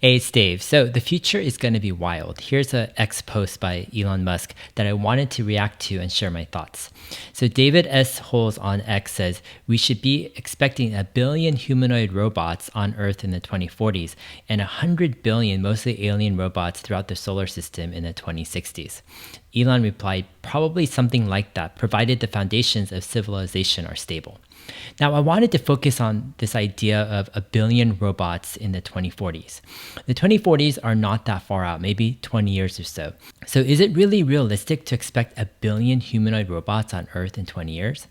Hey, it's Dave. So the future is going to be wild. Here's an X post by Elon Musk that I wanted to react to and share my thoughts. So DavidSHolz on X says, we should be expecting 1 billion humanoid robots on Earth in the 2040s and 100 billion mostly alien robots throughout the solar system in the 2060s. Elon replied, probably something like that, provided the foundations of civilization are stable. Now, I wanted to focus on this idea of 1 billion robots in the 2040s. The 2040s are not that far out, maybe 20 years or so. So is it really realistic to expect 1 billion humanoid robots on Earth in 20 years?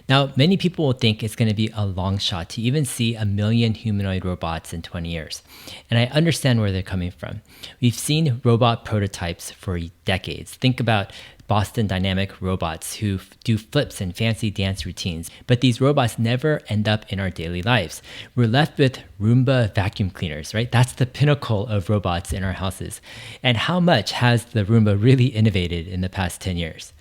Now, many people will think it's going to be a long shot to even see 1 million humanoid robots in 20 years. And I understand where they're coming from. We've seen robot prototypes for decades. Think about Boston Dynamic robots who do flips and fancy dance routines, but these robots never end up in our daily lives. We're left with Roomba vacuum cleaners, right? That's the pinnacle of robots in our houses. And how much has the Roomba really innovated in the past 10 years?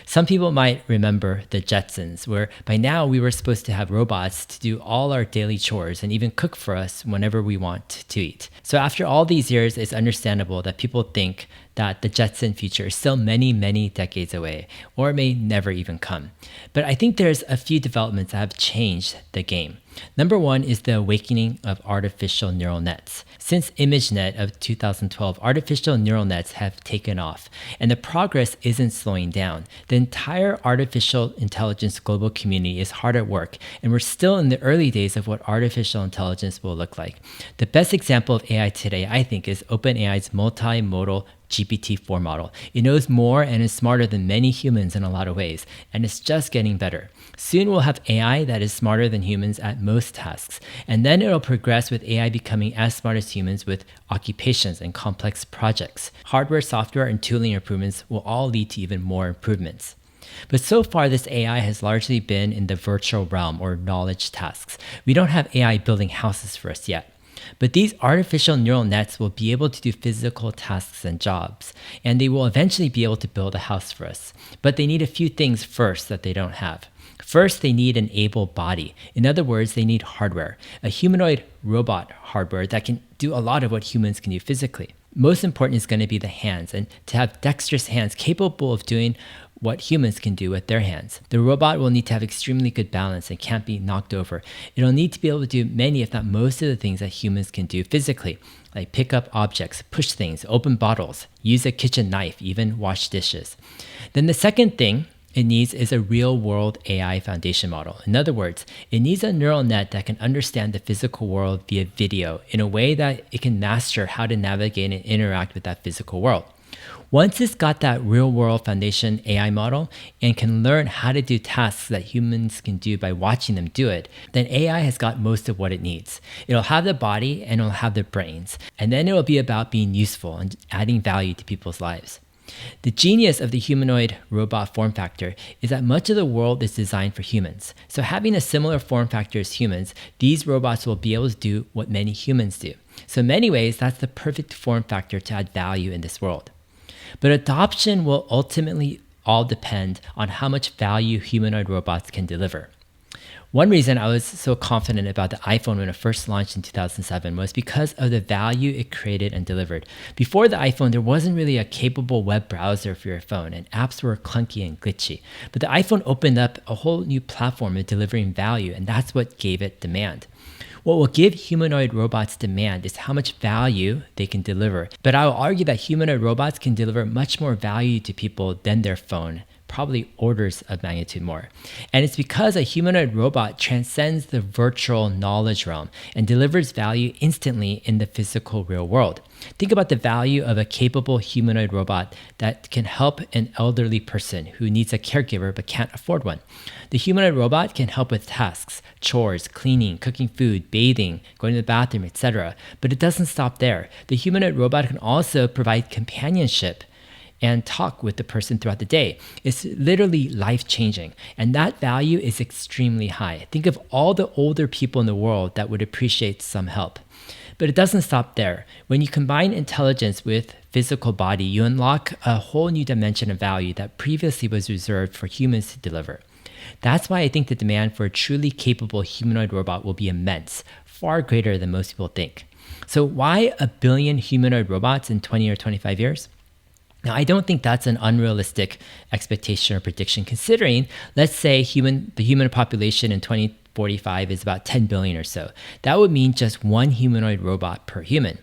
Some people might remember the Jetsons, where by now we were supposed to have robots to do all our daily chores and even cook for us whenever we want to eat. So after all these years, it's understandable that people think that the Jetson future is still many, many decades away, or it may never even come. But I think there's a few developments that have changed the game. Number one is the awakening of artificial neural nets. Since ImageNet of 2012, artificial neural nets have taken off, and the progress isn't slowing down. The entire artificial intelligence global community is hard at work, and we're still in the early days of what artificial intelligence will look like. The best example of AI today, I think, is OpenAI's multimodal GPT-4 model. It knows more and is smarter than many humans in a lot of ways, and it's just getting better. Soon we'll have AI that is smarter than humans at most tasks, and then it'll progress with AI becoming as smart as humans with occupations and complex projects. Hardware, software, and tooling improvements will all lead to even more improvements. But so far, this AI has largely been in the virtual realm or knowledge tasks. We don't have AI building houses for us yet. But these artificial neural nets will be able to do physical tasks and jobs, and they will eventually be able to build a house for us. But they need a few things first that they don't have. First, they need an able body. In other words, they need hardware, a humanoid robot hardware that can do a lot of what humans can do physically. Most important is going to be the hands, and to have dexterous hands capable of doing what humans can do with their hands. The robot will need to have extremely good balance and can't be knocked over. It'll need to be able to do many, if not most of the things that humans can do physically, like pick up objects, push things, open bottles, use a kitchen knife, even wash dishes. Then the second thing it needs is a real-world AI foundation model. In other words, it needs a neural net that can understand the physical world via video in a way that it can master how to navigate and interact with that physical world. Once it's got that real-world foundation AI model and can learn how to do tasks that humans can do by watching them do it, then AI has got most of what it needs. It'll have the body and it'll have the brains, and then it'll be about being useful and adding value to people's lives. The genius of the humanoid robot form factor is that much of the world is designed for humans. So having a similar form factor as humans, these robots will be able to do what many humans do. So in many ways, that's the perfect form factor to add value in this world. But adoption will ultimately all depend on how much value humanoid robots can deliver. One reason I was so confident about the iPhone when it first launched in 2007 was because of the value it created and delivered. Before the iPhone, there wasn't really a capable web browser for your phone, and apps were clunky and glitchy. But the iPhone opened up a whole new platform of delivering value, and that's what gave it demand. What will give humanoid robots demand is how much value they can deliver. But I will argue that humanoid robots can deliver much more value to people than their phone, probably orders of magnitude more. And it's because a humanoid robot transcends the virtual knowledge realm and delivers value instantly in the physical real world. Think about the value of a capable humanoid robot that can help an elderly person who needs a caregiver but can't afford one. The humanoid robot can help with tasks, chores, cleaning, cooking food, bathing, going to the bathroom, etc. But it doesn't stop there. The humanoid robot can also provide companionship and talk with the person throughout the day. It's literally life-changing, and that value is extremely high. Think of all the older people in the world that would appreciate some help. But it doesn't stop there. When you combine intelligence with physical body, you unlock a whole new dimension of value that previously was reserved for humans to deliver. That's why I think the demand for a truly capable humanoid robot will be immense, far greater than most people think. So why a billion humanoid robots in 20 or 25 years? Now, I don't think that's an unrealistic expectation or prediction, considering, let's say, the human population in 2045 is about 10 billion or so. That would mean just one humanoid robot per human.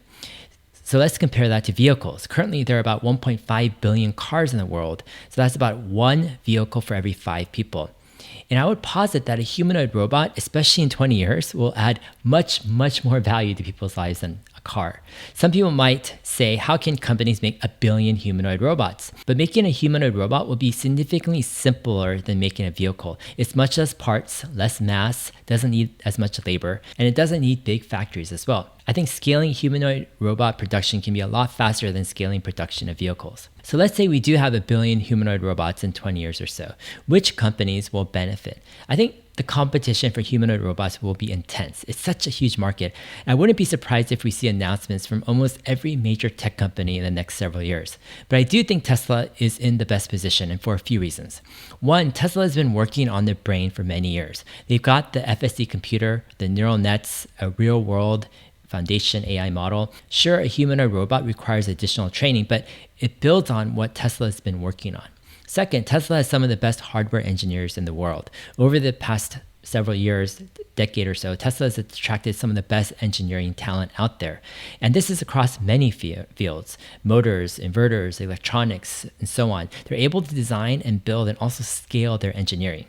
So let's compare that to vehicles. Currently, there are about 1.5 billion cars in the world. So that's about one vehicle for every 5 people. And I would posit that a humanoid robot, especially in 20 years, will add much, much more value to people's lives than a car. Some people might say, how can companies make a billion humanoid robots? But making a humanoid robot will be significantly simpler than making a vehicle. It's much less parts, less mass, doesn't need as much labor, and it doesn't need big factories as well. I think scaling humanoid robot production can be a lot faster than scaling production of vehicles. So let's say we do have a billion humanoid robots in 20 years or so. Which companies will benefit? I think the competition for humanoid robots will be intense. It's such a huge market. And I wouldn't be surprised if we see announcements from almost every major tech company in the next several years. But I do think Tesla is in the best position, and for a few reasons. One, Tesla has been working on their brain for many years. They've got the FSD computer, the neural nets, a real world foundation AI model. Sure, a humanoid robot requires additional training, but it builds on what Tesla has been working on. Second, Tesla has some of the best hardware engineers in the world. Over the past several years, decade or so, Tesla has attracted some of the best engineering talent out there. And this is across many fields: motors, inverters, electronics, and so on. They're able to design and build and also scale their engineering.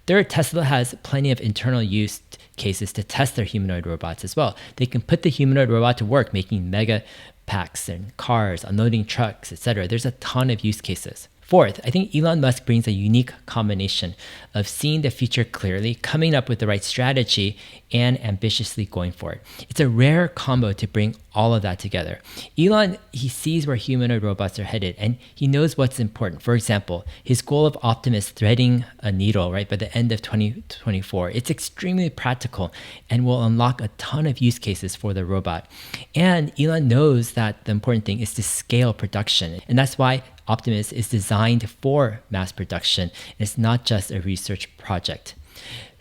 Third, Tesla has plenty of internal use cases to test their humanoid robots as well. They can put the humanoid robot to work making mega packs and cars, unloading trucks, etc. There's a ton of use cases. Fourth, I think Elon Musk brings a unique combination of seeing the future clearly, coming up with the right strategy, and ambitiously going for it. It's a rare combo to bring all of that together. Elon, he sees where humanoid robots are headed, and he knows what's important. For example, his goal of Optimus threading a needle right by the end of 2024, it's extremely practical and will unlock a ton of use cases for the robot. And Elon knows that the important thing is to scale production, and that's why Optimus is designed for mass production, and it's not just a research project.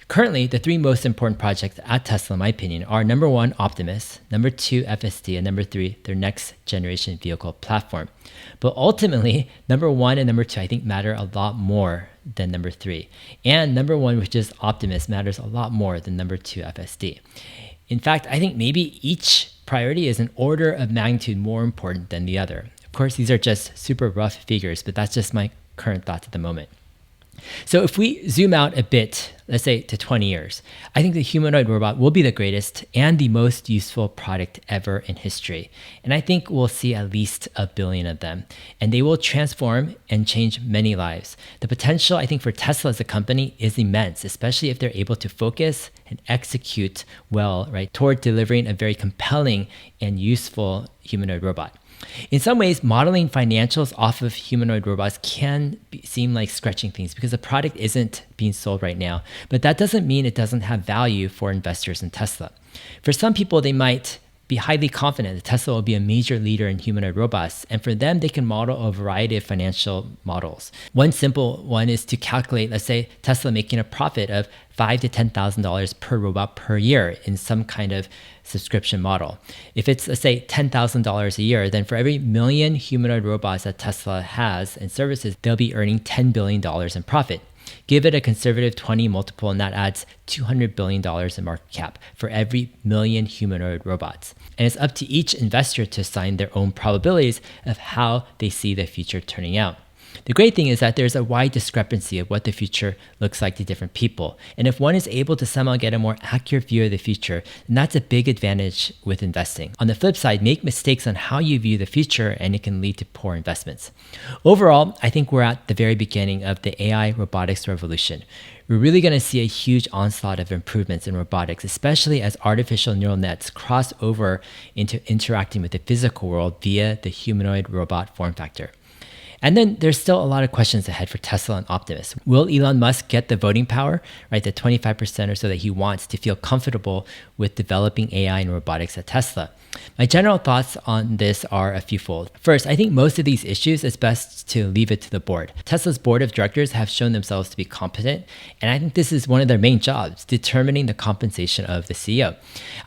Currently, the 3 most important projects at Tesla, in my opinion, are number 1, Optimus, number 2, FSD, and number 3, their next generation vehicle platform. But ultimately, number 1 and number 2, I think, matter a lot more than number 3. And number 1, which is Optimus, matters a lot more than number 2, FSD. In fact, I think maybe each priority is an order of magnitude more important than the other. Of course, these are just super rough figures, but that's just my current thoughts at the moment. So if we zoom out a bit, let's say to 20 years, I think the humanoid robot will be the greatest and the most useful product ever in history. And I think we'll see at least a billion of them, and they will transform and change many lives. The potential, I think, for Tesla as a company is immense, especially if they're able to focus and execute well, right, toward delivering a very compelling and useful humanoid robot. In some ways, modeling financials off of humanoid robots can seem like stretching things because the product isn't being sold right now. But that doesn't mean it doesn't have value for investors in Tesla. For some people, they might be highly confident that Tesla will be a major leader in humanoid robots. And for them, they can model a variety of financial models. One simple one is to calculate, let's say, Tesla making a profit of $5,000 to $10,000 per robot per year in some kind of subscription model. If it's, let's say, $10,000 a year, then for every million humanoid robots that Tesla has and services, they'll be earning $10 billion in profit. Give it a conservative 20 multiple, and that adds $200 billion in market cap for every million humanoid robots. And it's up to each investor to assign their own probabilities of how they see the future turning out. The great thing is that there's a wide discrepancy of what the future looks like to different people. And if one is able to somehow get a more accurate view of the future, then that's a big advantage with investing. On the flip side, make mistakes on how you view the future and it can lead to poor investments. Overall, I think we're at the very beginning of the AI robotics revolution. We're really going to see a huge onslaught of improvements in robotics, especially as artificial neural nets cross over into interacting with the physical world via the humanoid robot form factor. And then there's still a lot of questions ahead for Tesla and Optimus. Will Elon Musk get the voting power, right, the 25% or so that he wants to feel comfortable with developing AI and robotics at Tesla? My general thoughts on this are a fewfold. First, I think most of these issues it's best to leave it to the board. Tesla's board of directors have shown themselves to be competent, and I think this is one of their main jobs, determining the compensation of the CEO.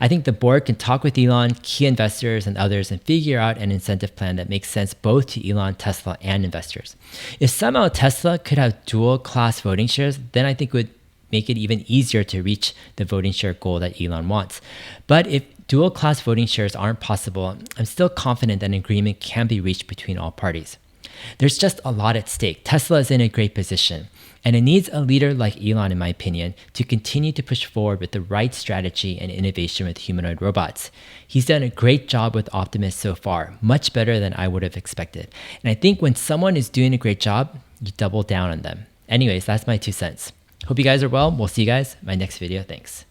I think the board can talk with Elon, key investors, and others and figure out an incentive plan that makes sense both to Elon, Tesla, and investors. If somehow Tesla could have dual class voting shares, then I think it would make it even easier to reach the voting share goal that Elon wants. But if dual class voting shares aren't possible, I'm still confident that an agreement can be reached between all parties. There's just a lot at stake. Tesla is in a great position, and it needs a leader like Elon, in my opinion, to continue to push forward with the right strategy and innovation with humanoid robots. He's done a great job with Optimus so far, much better than I would have expected. And I think when someone is doing a great job, you double down on them. Anyways, that's my 2 cents. Hope you guys are well. We'll see you guys in my next video. Thanks.